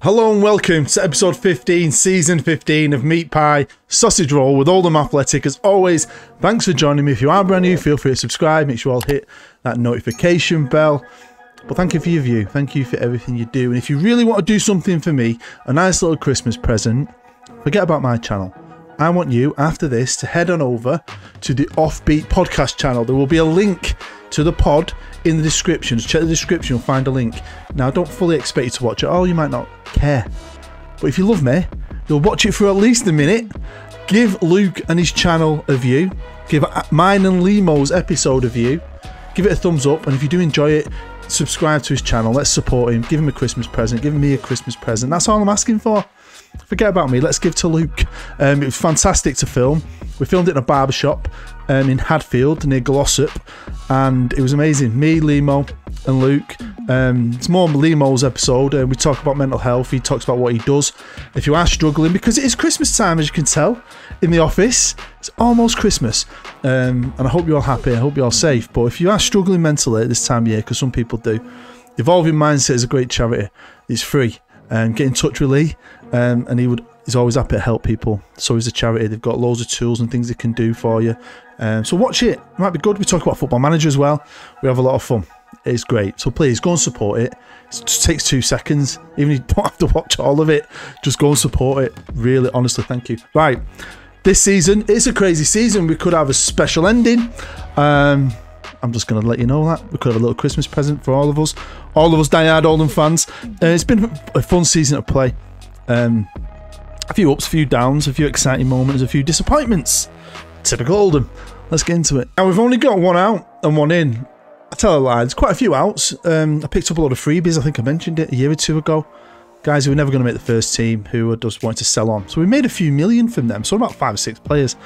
Hello and welcome to episode 15, season 15 of Meat Pie Sausage Roll with Oldham Athletic. As always, thanks for joining me. If you are brand new, feel free to subscribe. Make sure I'll hit that notification bell. But thank you for your view. Thank you for everything you do. And if you really want to do something for me, a nice little Christmas present, forget about my channel. I want you, after this, to head on over to the Offbeat podcast channel. There will be a link to the pod in the description. Just check the description, you'll find a link. Now, I don't fully expect you to watch it. Oh, you might not care. But if you love me, you'll watch it for at least a minute. Give Luke and his channel a view. Give mine and Limo's episode a view. Give it a thumbs up. And if you do enjoy it, subscribe to his channel. Let's support him. Give him a Christmas present. Give me a Christmas present. That's all I'm asking for. Forget about me. Let's give to Luke. It was fantastic to film. We filmed it in a barbershop in Hadfield near Glossop, and it was amazing. Me, Limo, and Luke. It's more Limo's episode. We talk about mental health. He talks about what he does. If you are struggling, because it is Christmas time, as you can tell, in the office. It's almost Christmas, and I hope you're all happy. I hope you're all safe. But if you are struggling mentally at this time of year, because some people do, Evolving Mindset is a great charity. It's free. Get in touch with Lee, and he's always happy to help people. So is the charity. They've got loads of tools and things they can do for you. So watch it. It might be good. We talk about Football Manager as well. We have a lot of fun. It's great. So please go and support it. It just takes 2 seconds. Even if you don't have to watch all of it, just go and support it. Really, honestly, thank you. Right. This season, it's a crazy season. We could have a special ending. I'm just going to let you know that. We could have a little Christmas present for all of us die-hard Oldham fans. It's been a fun season to play. A few ups, a few downs, a few exciting moments, a few disappointments. Typical Oldham. Let's get into it. Now, we've only got one out and one in. I tell a lie, there's quite a few outs. I picked up a lot of freebies. I think I mentioned it a year or two ago. Guys who were never going to make the first team, who were just wanting to sell on. So we made a few million from them. So about 5 or 6 players.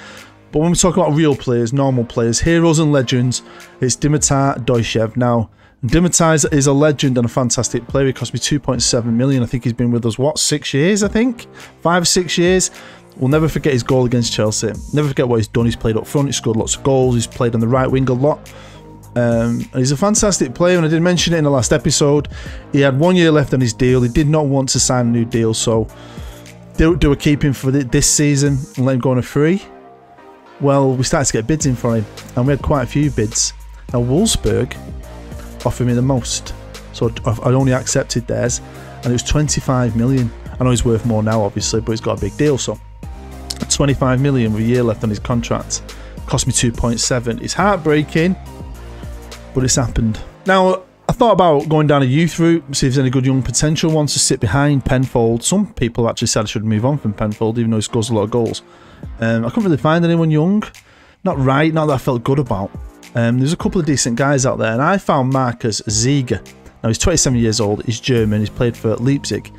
But when we talk about real players, normal players, heroes and legends, it's Dimitar Doyshev. Now, Dimitar is a legend and a fantastic player. He cost me 2.7 million. I think he's been with us, what, 6 years, I think? 5 or 6 years. We'll never forget his goal against Chelsea. Never forget what he's done. He's played up front. He's scored lots of goals. He's played on the right wing a lot. He's a fantastic player, and I did mention it in the last episode. He had 1 year left on his deal. He did not want to sign a new deal, so do a keep him for this season and let him go on a free. Well, we started to get bids in for him, and we had quite a few bids. Now, Wolfsburg offered me the most, so I only accepted theirs, and it was 25 million. I know he's worth more now, obviously, but he's got a big deal, so 25 million with a year left on his contract. Cost me 2.7. It's heartbreaking, but it's happened. Now, I thought about going down a youth route, see if there's any good young potential ones to sit behind Penfold. Some people actually said I should move on from Penfold, even though he scores a lot of goals. I couldn't really find anyone young. Not that I felt good about. There's a couple of decent guys out there, and I found Marcus Ziege. Now, he's 27 years old, he's German, he's played for Leipzig,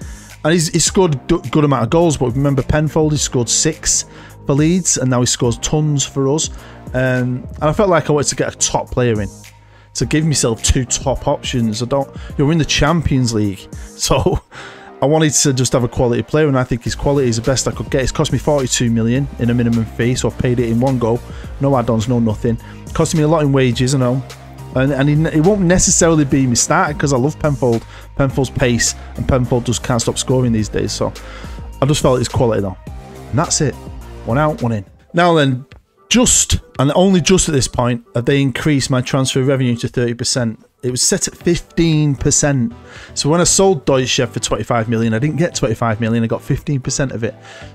and he's scored a good amount of goals, but remember Penfold, he scored 6 for Leeds, and now he scores tons for us. And I felt like I wanted to get a top player in, to give myself 2 top options. You're in the Champions League, so I wanted to just have a quality player, and I think his quality is the best I could get. It's cost me 42 million in a minimum fee, so I've paid it in one go. No add-ons, no nothing. It cost me a lot in wages, I know. And it won't necessarily be my starter, because I love Penfold. Penfold's pace, and Penfold just can't stop scoring these days, so I just felt his quality though. And that's it. One out, one in. Now then, just, and only just at this point, have they increased my transfer revenue to 30%. It was set at 15%. So when I sold Doyshev for 25 million, I didn't get 25 million, I got 15% of it.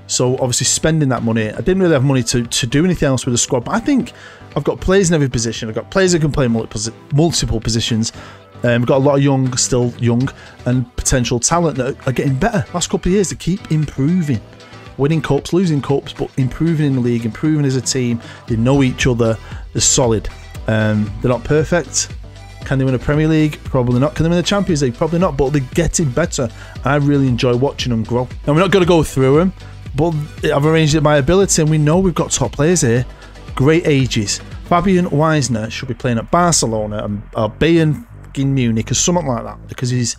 So obviously spending that money, I didn't really have money to do anything else with the squad. But I think I've got players in every position. I've got players that can play multiple positions. We've got a lot of still young, and potential talent that are getting better. Last couple of years, they keep improving. Winning cups, losing cups, but improving in the league, improving as a team. They know each other. They're solid. They're not perfect. Can they win a Premier League? Probably not. Can they win the Champions League? Probably not, but they're getting better. I really enjoy watching them grow. Now, we're not going to go through them, but I've arranged it by ability, and we know we've got top players here. Great ages. Fabian Wisner should be playing at Barcelona and Bayern in Munich or something like that, because he's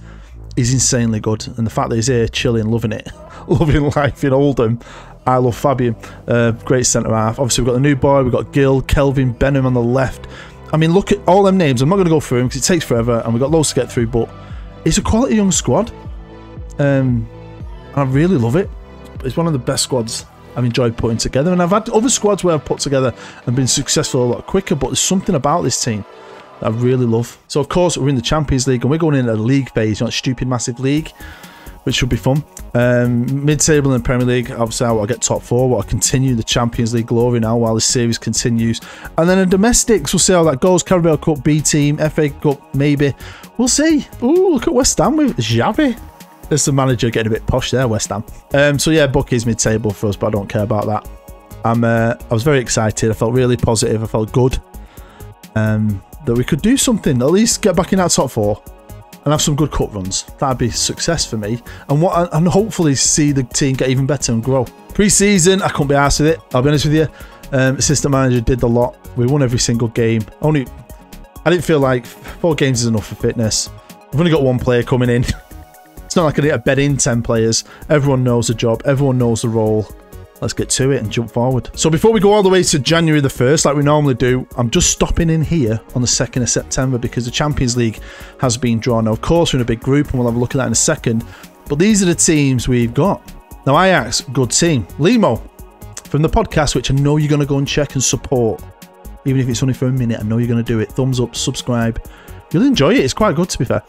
insanely good. And the fact that he's here chilling, loving it, loving life in Oldham, I love Fabian. Great centre-half. Obviously, we've got the new boy. We've got Gil, Kelvin, Benham on the left. I mean, look at all them names. I'm not going to go through them because it takes forever and we've got loads to get through, but it's a quality young squad. I really love it. It's one of the best squads I've enjoyed putting together, and I've had other squads where I've put together and been successful a lot quicker, but there's something about this team that I really love. So of course we're in the Champions League and we're going into the league phase, you know, stupid massive league, which should be fun. Mid-table in the Premier League, obviously I want to get top 4, I want to continue the Champions League glory now while this series continues. And then in domestics, we'll see how that goes. Carabao Cup, B team, FA Cup, maybe. We'll see. Ooh, look at West Ham with Xavi. There's the manager getting a bit posh there, West Ham. So yeah, Bucky's mid-table for us, but I don't care about that. I was very excited. I felt really positive. I felt good that we could do something. At least get back in that top 4 and have some good cut runs. That'd be success for me. And hopefully see the team get even better and grow. Pre-season, I couldn't be arsed with it. I'll be honest with you. Assistant manager did the lot. We won every single game. I didn't feel like 4 games is enough for fitness. We've only got 1 player coming in. It's not like I need to bed in 10 players. Everyone knows the job. Everyone knows the role. Let's get to it and jump forward. So before we go all the way to January the 1st, like we normally do, I'm just stopping in here on the 2nd of September because the Champions League has been drawn. Now, of course, we're in a big group and we'll have a look at that in a second. But these are the teams we've got. Now, Ajax, good team. Limo, from the podcast, which I know you're going to go and check and support. Even if it's only for a minute, I know you're going to do it. Thumbs up, subscribe. You'll enjoy it. It's quite good, to be fair.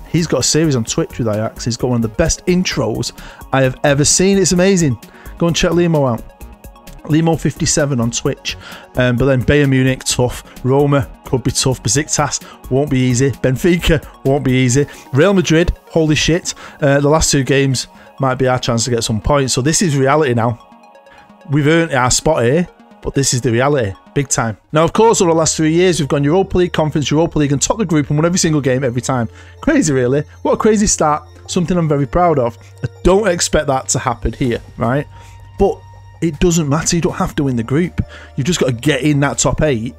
He's got a series on Twitch with Ajax. He's got one of the best intros I have ever seen. It's amazing. Go and check Limo out. Limo57 on Twitch. But then Bayern Munich, tough. Roma could be tough. Besiktas won't be easy. Benfica won't be easy. Real Madrid, holy shit. The last 2 games might be our chance to get some points. So this is reality now. We've earned our spot here, but this is the reality. Big time. Now, of course, over the last 3 years, we've gone Europa League, Conference, Europa League, and top the group and won every single game every time. Crazy, really. What a crazy start. Something I'm very proud of. I don't expect that to happen here, right? But it doesn't matter. You don't have to win the group. You've just got to get in that top 8.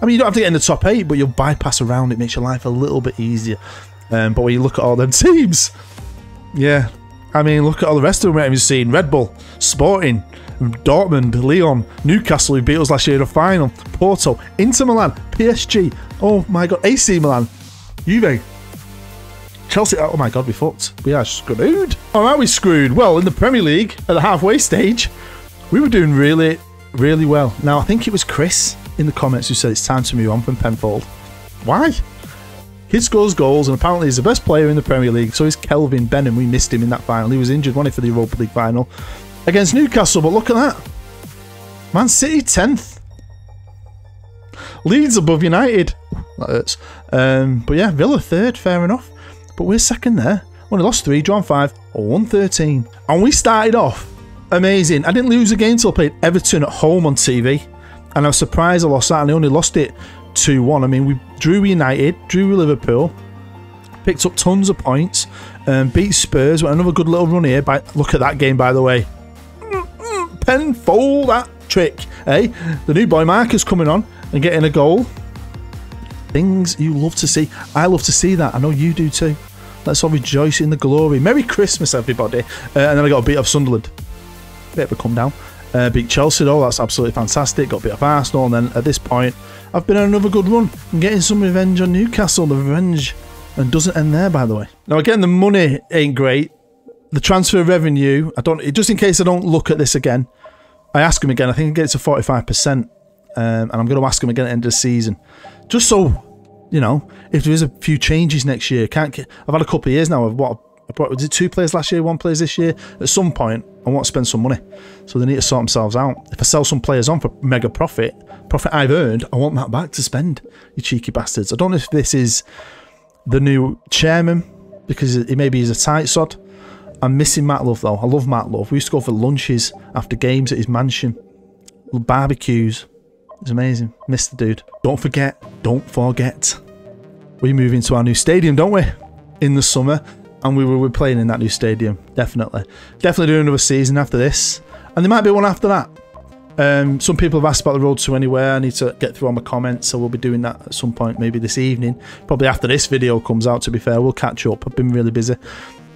I mean, you don't have to get in the top 8, but you'll bypass around. It makes your life a little bit easier. But when you look at all them teams, yeah. I mean, look at all the rest of them we've seen. Red Bull, Sporting, Dortmund, Lyon, Newcastle, who beat us last year in the final, Porto, Inter Milan, PSG, oh my god, AC Milan, Juve, Chelsea, oh my god, we fucked. We are screwed. Oh, are we screwed? Well, in the Premier League, at the halfway stage, we were doing really, really well. Now, I think it was Chris in the comments who said it's time to move on from Penfold. Why? Kid scores goals, and apparently he's the best player in the Premier League. So is Kelvin Benham. We missed him in that final. He was injured, wasn't he, for the Europa League final against Newcastle. But look at that. Man City 10th. Leeds above United. That hurts. But yeah, Villa 3rd, fair enough. But we're 2nd there. Only lost 3, drawn 5, won 13. And we started off amazing. I didn't lose a game till I played Everton at home on TV. And I was surprised I lost that, and I only lost it 2-1. I mean, we drew with United, drew with Liverpool, picked up tons of points, beat Spurs. Went another good little run here. Look at that game, by the way. Penfold, that trick, eh? The new boy Marcus coming on and getting a goal. Things you love to see. I love to see that. I know you do too. Let's all rejoice in the glory. Merry Christmas, everybody. And then I got a beat of Sunderland. Bit of a come down. Beat Chelsea though, that's absolutely fantastic. Got a bit of Arsenal, and then at this point I've been on another good run and getting some revenge on Newcastle. The revenge and doesn't end there, by the way. Now again, the money ain't great. The transfer revenue, just in case I don't look at this again, I ask him again. I think it gets to 45%, and I'm going to ask him again at the end of the season, just so you know if there is a few changes next year. I've had a couple of years now of what I brought. Was it 2 players last year, 1 player this year? At some point, I want to spend some money, so they need to sort themselves out. If I sell some players on for mega profit I've earned, I want that back to spend. You cheeky bastards! I don't know if this is the new chairman because maybe he's a tight sod. I'm missing Matt Love though. I love Matt Love. We used to go for lunches after games at his mansion, barbecues. It's amazing. Miss the dude. Don't forget. We move into our new stadium, don't we? In the summer. And we were playing in that new stadium. Definitely doing another season after this. And there might be one after that. Some people have asked about the Road to Anywhere. I need to get through all my comments, so we'll be doing that at some point, maybe this evening. Probably after this video comes out, to be fair. We'll catch up. I've been really busy.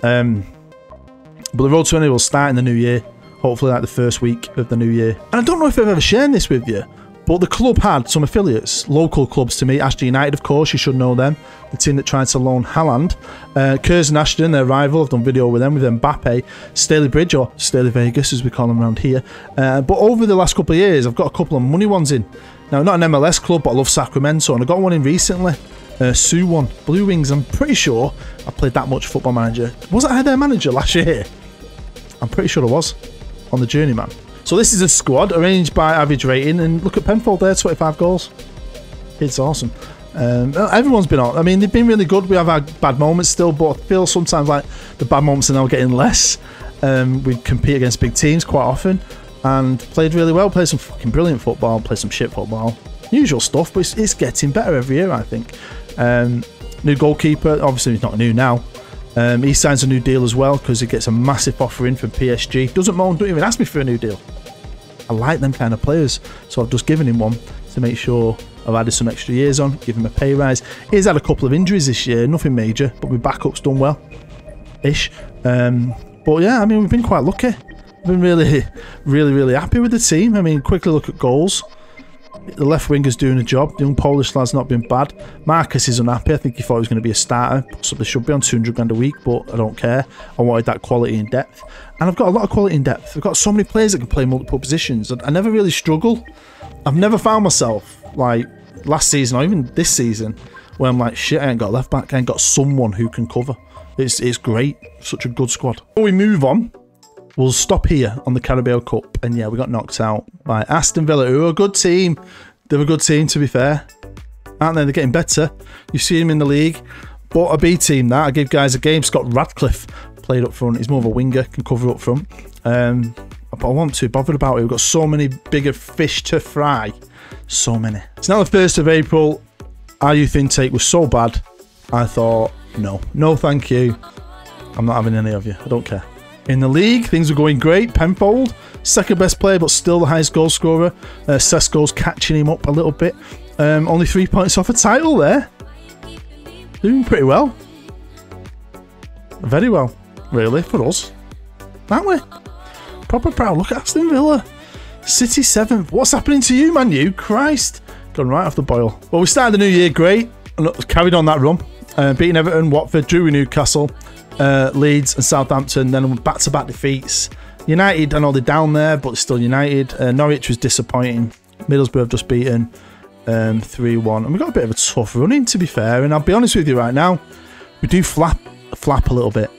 But the Road to Anywhere will start in the new year. Hopefully like the first week of the new year. And I don't know if I've ever shared this with you, But the club had some affiliates, local clubs to me. Ashton United, of course, you should know them. The team that tried to loan Haaland. Curzon Ashton, their rival. I've done video with them, with Mbappe. Staley Bridge, or Staley Vegas, as we call them around here. But over the last couple of years, I've got a couple of money ones in. Now, not an MLS club, but I love Sacramento. And I got one in recently. Suwon, Blue Wings. I'm pretty sure I played that much Football Manager. Was I their manager last year? I'm pretty sure I was. On the Journeyman. So this is a squad arranged by average rating, and look at Penfold there, 25 goals. It's awesome. Everyone's been on. I mean, they've been really good. We have had bad moments still, but I feel sometimes like the bad moments are now getting less. We compete against big teams quite often, and played really well. Played some fucking brilliant football, played some shit football. Usual stuff, but it's getting better every year, I think. New goalkeeper, obviously he's not new now. He signs a new deal as well because he gets a massive offer in from PSG. Doesn't moan, don't even ask me for a new deal. I like them kind of players, so I've just given him one to make sure I've added some extra years on, give him a pay rise. He's had a couple of injuries this year, nothing major, but my backup's done well-ish. But yeah, I mean, we've been quite lucky. I've been really happy with the team. I mean, quickly look at goals. The left winger's doing a job. The young Polish lad's not been bad. Marcus is unhappy. I think he thought he was going to be a starter. Possibly should be on 200 grand a week, but I don't care. I wanted that quality and depth. And I've got a lot of quality and depth. I've got so many players that can play multiple positions. I never really struggle. I've never found myself, like last season or even this season, where I'm like, shit, I ain't got a left back. I ain't got someone who can cover. It's great. Such a good squad. Before we move on, we'll stop here on the Carabao Cup. And yeah, we got knocked out by Aston Villa, who are a good team. They're a good team, to be fair. Aren't they? They're getting better. You see them in the league. But a B team, that. I give guys a game. Scott Radcliffe played up front. He's more of a winger, can cover up front. But I wasn't too bothered about it. We've got so many bigger fish to fry. So many. It's now the 1st of April. Our youth intake was so bad. I thought, no. No, thank you. I'm not having any of you. I don't care. In the league, things are going great. Penfold, second best player, but still the highest goal scorer. Sesko's catching him up a little bit. Only 3 points off a title there. Doing pretty well. Very well, really, for us. Aren't we? Proper proud. Look at Aston Villa. City 7th. What's happening to you, man? You Christ. Gone right off the boil. Well, we started the new year great. And carried on that run. Beating Everton, Watford, drew with Newcastle. Leeds and Southampton, then back-to-back defeats. United, I know they're down there, but still United. Norwich was disappointing. Middlesbrough have just beaten 3-1. And we've got a bit of a tough running, to be fair. And I'll be honest with you right now, we do flap a little bit.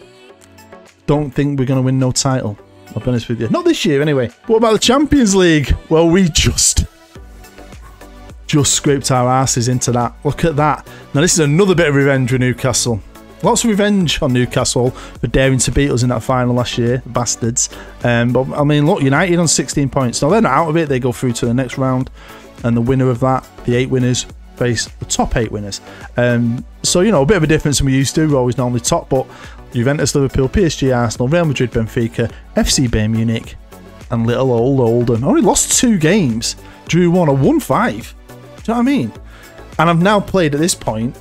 Don't think we're going to win no title. I'll be honest with you. Not this year, anyway. What about the Champions League? Well, we just scraped our asses into that. Look at that. Now, this is another bit of revenge with Newcastle. Lots of revenge on Newcastle for daring to beat us in that final last year, bastards. But I mean, look, United on 16 points. Now they're not out of it. They go through to the next round, and the winner of that, the 8 winners, face the top 8 winners. So you know, a bit of a difference than we used to. We're always normally top, but Juventus, Liverpool, PSG, Arsenal, Real Madrid, Benfica, FC Bayern Munich, and little old Oldham. Only lost 2 games, drew 1, or won 5. Do you know what I mean? And I've now played at this point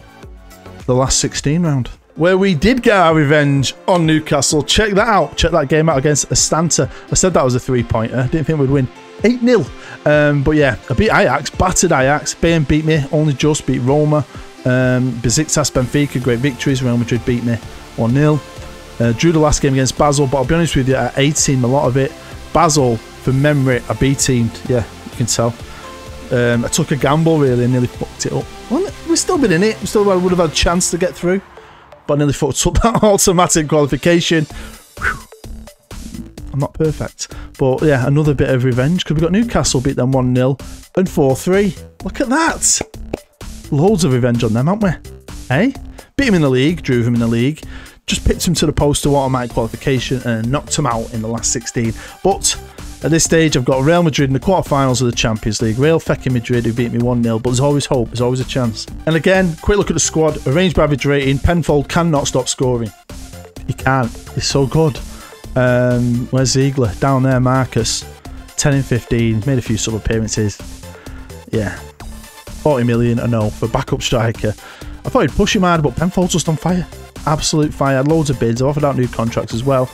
the last 16 round, where we did get our revenge on Newcastle. Check that out. Check that game out against Astanta. I said that was a 3-pointer. Didn't think we'd win 8-0. But yeah, I beat Ajax, battered Ajax. Bayern beat me, only just beat Roma. Besiktas, Benfica, great victories. Real Madrid beat me 1-0. Drew the last game against Basel, but I'll be honest with you, I A-teamed a lot of it. Basel, from memory, I B-teamed. Yeah, you can tell. I took a gamble, really, and nearly fucked it up. Well, we've still been in it. We still would have had a chance to get through. But I nearly fucked up that automatic qualification. Whew. I'm not perfect. But yeah, another bit of revenge, because we got Newcastle, beat them 1-0 and 4-3. Look at that. Loads of revenge on them, haven't we? Hey? Beat him in the league, drew him in the league. Just picked him to the post to automatic qualification and knocked him out in the last 16. But at this stage, I've got Real Madrid in the quarterfinals of the Champions League. Real fucking Madrid, who beat me 1-0, but there's always hope. There's always a chance. And again, quick look at the squad. Arranged by average rating. Penfold cannot stop scoring. He can't. He's so good. Where's Ziegler? Down there, Marcus. 10 in 15. Made a few sub appearances. Yeah. 40 million, I know, for backup striker. I thought he'd push him hard, but Penfold's just on fire. Absolute fire. Had loads of bids. I've offered out new contracts as well.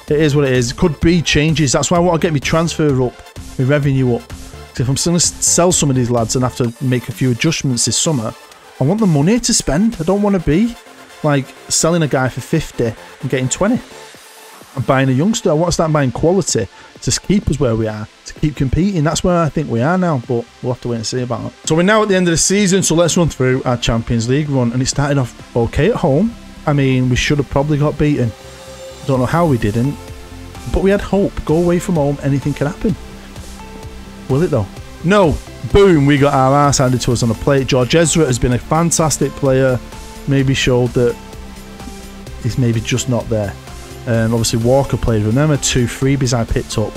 It is what it is. It could be changes. That's why I want to get my transfer up, my revenue up. If I'm still going to sell some of these lads and have to make a few adjustments this summer, I want the money to spend. I don't want to be like selling a guy for 50 and getting 20. I'm buying a youngster. I want to start buying quality to keep us where we are, to keep competing. That's where I think we are now, but we'll have to wait and see about it. So we're now at the end of the season, so let's run through our Champions League run. And it started off okay at home. I mean, we should have probably got beaten. I don't know how we didn't, but we had hope. Go away from home, anything can happen. Will it though? No. Boom, we got our arse handed to us on a plate. George Ezra has been a fantastic player. Maybe showed that he's maybe just not there. Obviously Walker played. Remember 2 freebies I picked up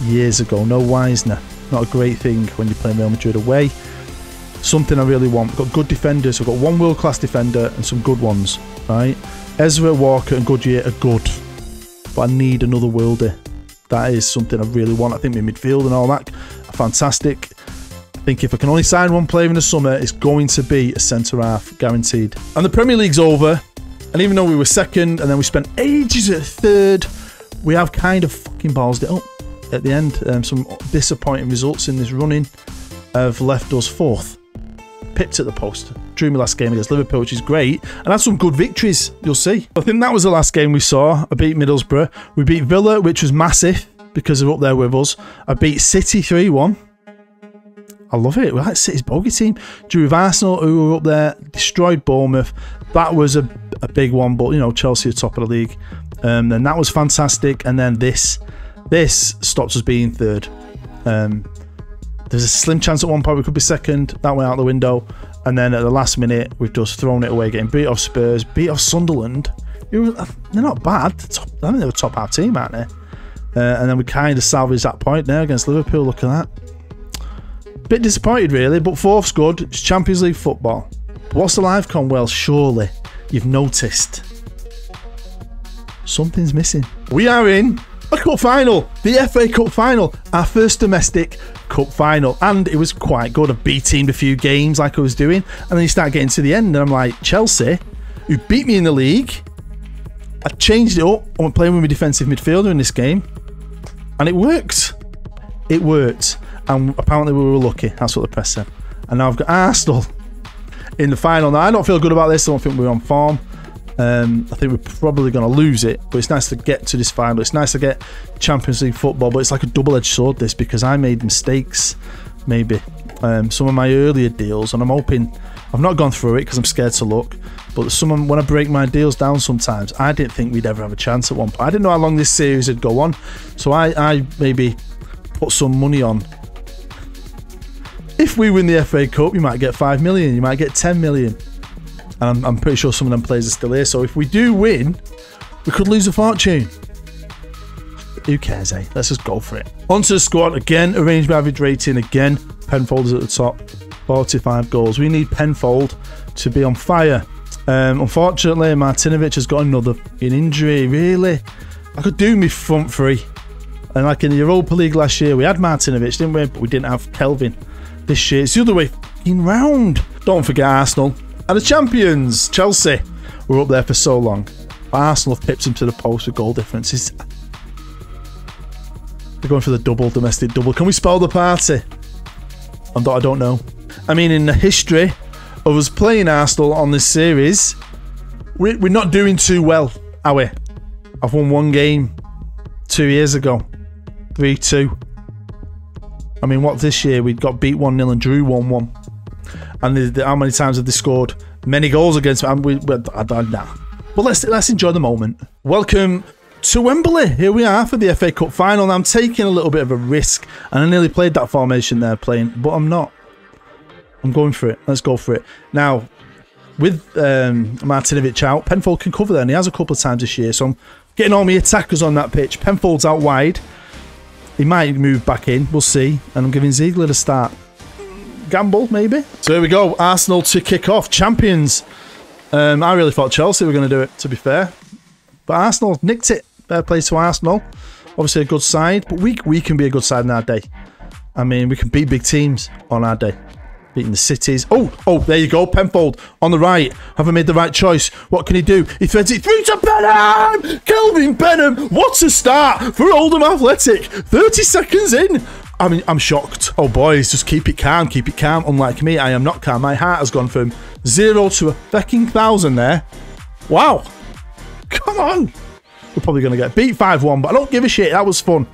years ago. No Wisner. Not a great thing when you play Real Madrid away. Something I really want. We've got good defenders. We've got one world-class defender and some good ones. Right? Ezra, Walker and Goodyear are good. But I need another worldie. That is something I really want. I think my midfield and all that are fantastic. I think if I can only sign one player in the summer, it's going to be a centre-half, guaranteed. And the Premier League's over. And even though we were second and then we spent ages at third, we have kind of fucking ballsed it up at the end. Some disappointing results in this running have left us fourth. Pipped at the post. Drew my last game against Liverpool, which is great. And had some good victories, you'll see. I think that was the last game we saw. I beat Middlesbrough. We beat Villa, which was massive because they're up there with us. I beat City 3-1. I love it. We're like City's bogey team. Drew with Arsenal, who were up there. Destroyed Bournemouth. That was a big one, but you know, Chelsea are top of the league. And that was fantastic. And then this stops us being third. There's a slim chance at one point we could be second. That went out the window. And then at the last minute, we've just thrown it away, getting beat off Spurs, beat off Sunderland. They're not bad. I think they're a top half team, aren't they? And then we kind of salvaged that point there against Liverpool. Look at that. Bit disappointed, really, but fourth's good. It's Champions League football. But what's the live con? Well, surely you've noticed something's missing. We are in a cup final, the FA Cup final, our first domestic cup final, and it was quite good. I B-teamed a few games like I was doing, and then you start getting to the end, and I'm like, Chelsea, who beat me in the league, I changed it up. I went playing with my defensive midfielder in this game, and it worked. It worked. And apparently we were lucky. That's what the press said. And now I've got Arsenal in the final. Now, I don't feel good about this. I don't think we're on form. I think we're probably going to lose it. But it's nice to get to this final. It's nice to get Champions League football. But it's like a double-edged sword, this, because I made mistakes, maybe. Some of my earlier deals. And I'm hoping... I've not gone through it because I'm scared to look. But when I break my deals down sometimes, I didn't think we'd ever have a chance at one point. I didn't know how long this series would go on. So I maybe put some money on. If we win the FA Cup, you might get 5 million, you might get 10 million. And I'm pretty sure some of them players are still here. So if we do win, we could lose a fortune. Who cares, eh? Let's just go for it. Onto the squad again, arranged by average rating again. Penfold is at the top, 45 goals. We need Penfold to be on fire. Unfortunately, Martinovic has got another injury, really. I could do me front three. And like in the Europa League last year, we had Martinovic, didn't we? But we didn't have Kelvin. This year, it's the other way round. Don't forget Arsenal. And the champions, Chelsea, were up there for so long. Arsenal have pipped them to the post with goal differences. They're going for the domestic double. Can we spell the party? I don't know. I mean, in the history of us playing Arsenal on this series, we're not doing too well, are we? I've won one game 2 years ago. 3-2. I mean, what this year? We got beat 1-0 and drew 1-1. And how many times have they scored many goals against me? Nah. But let's enjoy the moment. Welcome to Wembley. Here we are for the FA Cup final. Now, I'm taking a little bit of a risk. And I nearly played that formation there playing, but I'm not. I'm going for it. Let's go for it. Now, with Martinovic out, Penfold can cover there. And he has a couple of times this year. So I'm getting all my attackers on that pitch. Penfold's out wide. He might move back in, we'll see. And I'm giving Ziegler a start. Gamble, maybe? So here we go, Arsenal to kick off. Champions. I really thought Chelsea were going to do it, to be fair. But Arsenal nicked it. Fair play to Arsenal. Obviously a good side, but we can be a good side in our day. I mean, we can beat big teams on our day. Beating the cities. Oh, there you go. Penfold on the right. Have I made the right choice? What can he do? He threads it through to Benham! Kelvin Benham! What a start for Oldham Athletic. 30 seconds in. I mean, I'm shocked. Oh, boys, just keep it calm, keep it calm. Unlike me, I am not calm. My heart has gone from 0 to a fucking 1,000 there. Wow. Come on. We're probably going to get beat 5-1, but I don't give a shit. That was fun.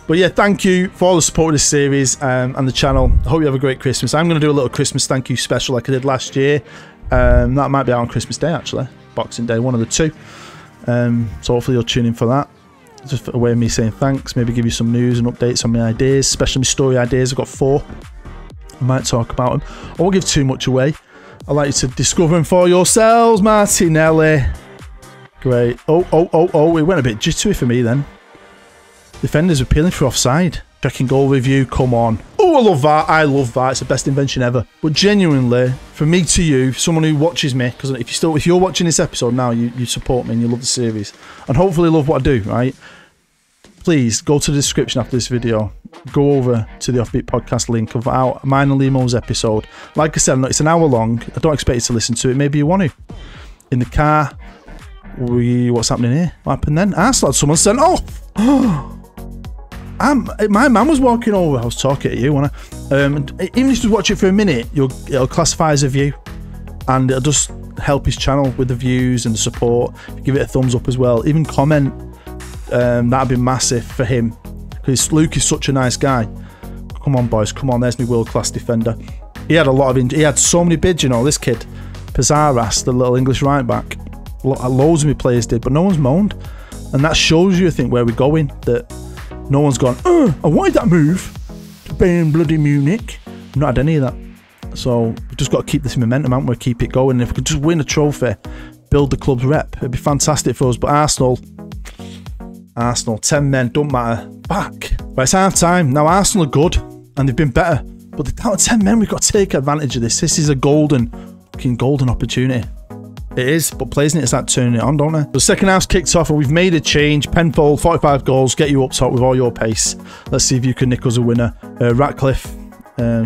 But yeah, thank you for all the support of this series and the channel. I hope you have a great Christmas. I'm going to do a little Christmas thank you special like I did last year. That might be out on Christmas Day, actually. Boxing Day, one of the two. So hopefully you'll tune in for that. Just a way of me saying thanks, maybe give you some news and updates on my ideas, especially my story ideas. I've got 4. I might talk about them. I won't give too much away. I'd like you to discover them for yourselves, Martinelli. Great. Oh, it went a bit jittery for me then. Defenders were peeling for offside. Checking goal review, come on. Oh, I love that. I love that. It's the best invention ever. But genuinely, from me to you, someone who watches me, because if you're watching this episode now, you support me and you love the series, and hopefully love what I do, right? Please go to the description after this video. Go over to the Offbeat Podcast link of mine and Limo's episode. Like I said, it's an hour long. I don't expect you to listen to it. Maybe you want to. In the car. What's happening here? What happened then? Arsenal had someone sent off. My man was walking over. I was talking to you, wasn't I? Even if you just watch it for a minute, it'll classify as a view, and it'll just help his channel with the views and the support. Give it a thumbs up as well. Even comment. That'd be massive for him, because Luke is such a nice guy. Come on, boys. Come on. There's my world-class defender. He had a lot of. He had so many bids. You know, this kid, Pizarras, the little English right back. Loads of my players did, but no one's moaned, and that shows you, I think, where we're going. That. No one's gone, I wanted that move to Bayern bloody Munich. I've not had any of that. So we've just got to keep this momentum, haven't we? Keep it going. And if we could just win a trophy, build the club's rep, it'd be fantastic for us. But Arsenal, 10 men, don't matter. Back. But it's half time. Now Arsenal are good, and they've been better. But the down to 10 men, we've got to take advantage of this. This is a golden opportunity. It is, but players need to start turning it on, don't they? The second half's kicked off and we've made a change. Penfold, 45 goals, get you up top with all your pace. Let's see if you can nick us a winner. Ratcliffe,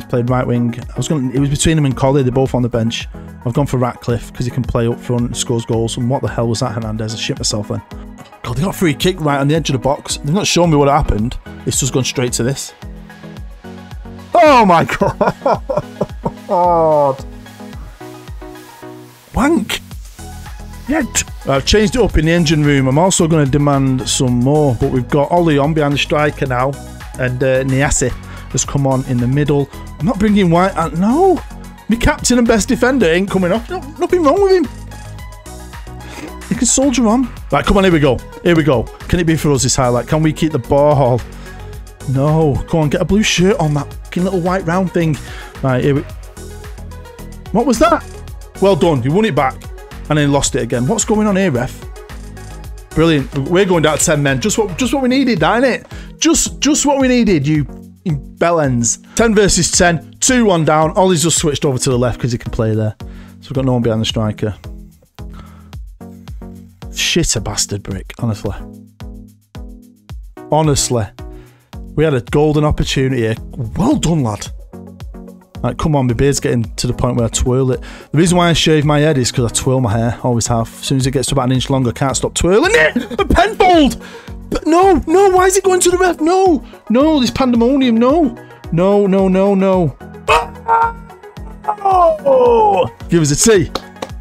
played right wing. It was between him and Colley, they're both on the bench. I've gone for Ratcliffe because he can play up front and scores goals. And what the hell was that, Hernandez? I shit myself then. God, they got a free kick right on the edge of the box. They've not shown me what happened. It's just gone straight to this. Oh my God. Wank. Yet. I've changed it up in the engine room. I'm also going to demand some more, but we've got Ollie on behind the striker now, and Niasse has come on in the middle. I'm not bringing White. No, my captain and best defender ain't coming off. No, nothing wrong with him. He can soldier on. Right, come on, here we go. Here we go. Can it be for us this highlight? Can we keep the ball? No, come on, get a blue shirt on that fucking little white round thing. Right, here we. What was that? Well done. You won it back. And then lost it again. What's going on here, ref? Brilliant. We're going down to 10 men. Just what we needed, that, innit? Just what we needed, you bellends. 10 versus 10. 2-1 down. Ollie's just switched over to the left because he can play there. So we've got no one behind the striker. Shit a bastard brick, honestly. Honestly. We had a golden opportunity here. Well done, lad. Like, come on, my beard's getting to the point where I twirl it. The reason why I shave my head is because I twirl my hair. Always have. As soon as it gets to about an inch longer, I can't stop twirling it. A Penfold! But no, why is it going to the ref? No, this pandemonium, no. Oh! Give us a T.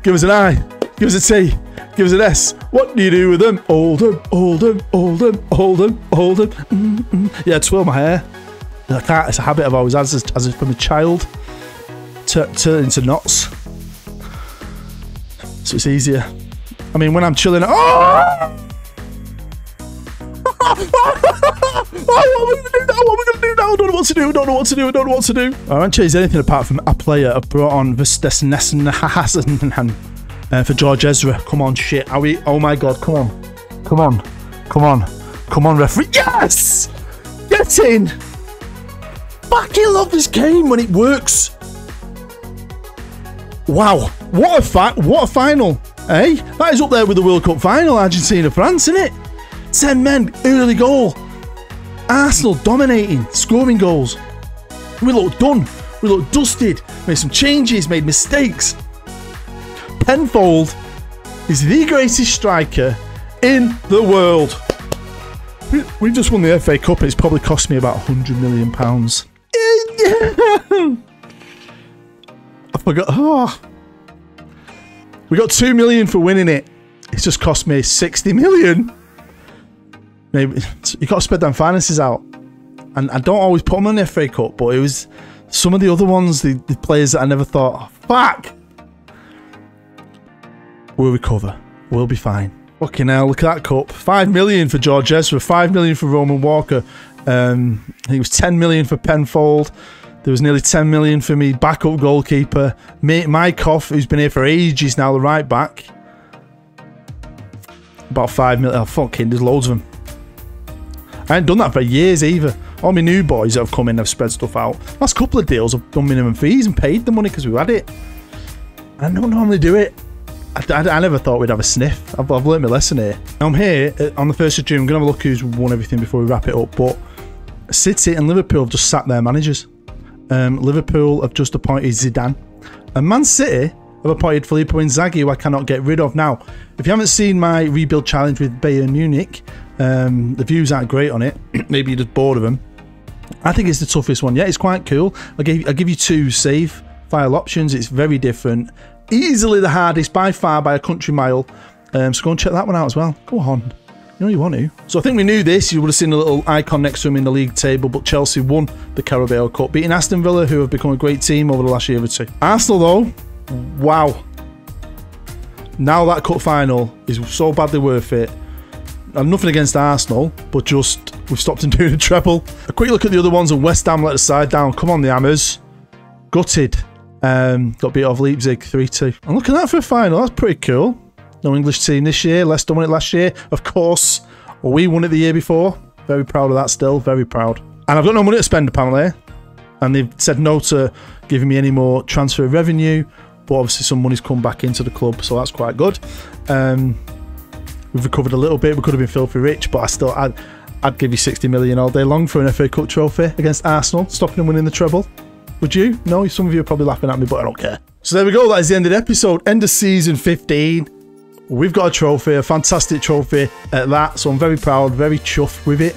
Give us an I. Give us a T. Give us an S. What do you do with them? Oldham. Yeah, twirl my hair. I can't, it's a habit I've always had as from a child. Turn into knots. So it's easier. I mean, when I'm chilling. Oh! What are we going to do now? I don't know what to do. I haven't changed anything apart from a player. I've brought on Vistesnessen for George Ezra. Come on, shit. Are we? Oh my God, come on, referee. Yes! Get in! Fucking love this game when it works. Wow, what a final, eh? That is up there with the World Cup final, Argentina-France, isn't it? 10 men, early goal. Arsenal dominating, scoring goals. We look done. We look dusted. Made some changes, made mistakes. Penfold is the greatest striker in the world. We just won the FA Cup and it's probably cost me about £100 million. I forgot. Oh. We got 2 million for winning it. It's just cost me 60 million. Maybe you got to spread them finances out. And I don't always put them on the FA Cup, but it was some of the other ones, the players that I never thought, oh, fuck. We'll recover. We'll be fine. Fucking hell, look at that cup. 5 million for George Ezra, 5 million for Roman Walker. I think it was 10 million for Penfold. There was nearly 10 million for me backup goalkeeper. Mykoff, who's been here for ages now, the right back. About 5 million. Oh, fucking, there's loads of them. I ain't done that for years either. All my new boys that have come in have spread stuff out. Last couple of deals I've done minimum fees and paid the money because we've had it. I don't normally do it. I never thought we'd have a sniff. I've learned my lesson here. I'm here on the 1st of June. I'm going to have a look who's won everything before we wrap it up. But City and Liverpool have just sacked their managers. Liverpool have just appointed Zidane. And Man City have appointed Filippo Inzaghi, who I cannot get rid of. Now, if you haven't seen my rebuild challenge with Bayern Munich, the views aren't great on it. Maybe you're just bored of them. I think it's the toughest one. Yeah, it's quite cool. I'll give you 2 save file options. It's very different. Easily the hardest by far by a country mile. So go and check that one out as well. Go on. You know you want to. So I think we knew this. You would have seen a little icon next to him in the league table, but Chelsea won the Carabao Cup, beating Aston Villa, who have become a great team over the last year or two. Arsenal, though, wow. Now that cup final is so badly worth it. I'm nothing against Arsenal, but just we've stopped them doing a treble. A quick look at the other ones, and West Ham let the side down. Come on, the Hammers. Gutted. Got beat off Leipzig 3-2. And look at that for a final. That's pretty cool. No English team this year. Leicester won it last year. Of course. Well, we won it the year before. Very proud of that still. Very proud. And I've got no money to spend apparently. And they've said no to giving me any more transfer revenue. But obviously some money's come back into the club. So that's quite good. We've recovered a little bit. We could have been filthy rich. But I'd give you 60 million all day long for an FA Cup trophy against Arsenal. Stopping them winning the treble. Would you? No, some of you are probably laughing at me, but I don't care. So there we go. That is the end of the episode. End of season 15. We've got a trophy, a fantastic trophy at that. So I'm very proud, very chuffed with it.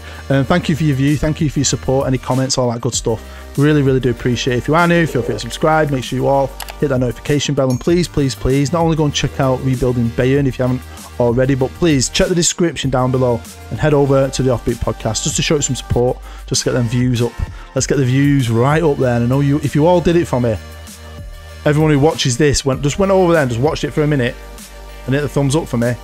Thank you for your view. Thank you for your support, any comments, all that good stuff. Really, really do appreciate it. If you are new, feel free to subscribe. Make sure you all hit that notification bell. And please, please, please, not only go and check out Rebuilding Bayern if you haven't already, but please check the description down below and head over to the Offbeat podcast just to show you some support, just to get them views up. Let's get the views right up there. And I know you, if you all did it for me, everyone who watches this just went over there and just watched it for a minute and hit the thumbs up for me,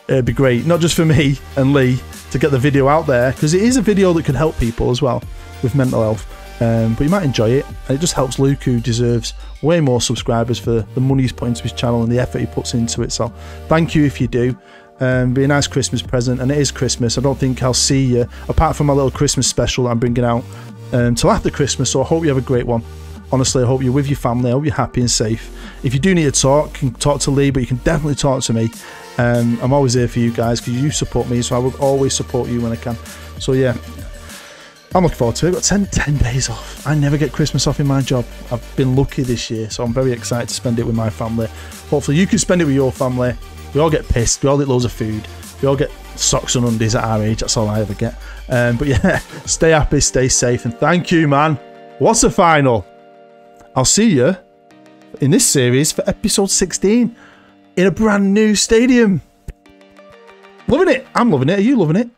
it'd be great. Not just for me and Lee to get the video out there, because it is a video that can help people as well with mental health. But you might enjoy it, and it just helps Luke, who deserves way more subscribers for the money he's put into his channel and the effort he puts into it. So thank you if you do. Be a nice Christmas present, and it is Christmas. I don't think I'll see you apart from my little Christmas special that I'm bringing out till after Christmas. So I hope you have a great one. Honestly, I hope you're with your family. I hope you're happy and safe. If you do need to talk, you can talk to Lee, but you can definitely talk to me. I'm always here for you guys because you support me, so I will always support you when I can. So yeah, I'm looking forward to it. I've got 10 days off. I never get Christmas off in my job. I've been lucky this year, so I'm very excited to spend it with my family. Hopefully you can spend it with your family. We all get pissed. We all eat loads of food. We all get socks and undies at our age. That's all I ever get. But yeah, stay happy, stay safe, and thank you, man. What's the final? I'll see you in this series for episode 16 in a brand new stadium. Loving it. I'm loving it. Are you loving it?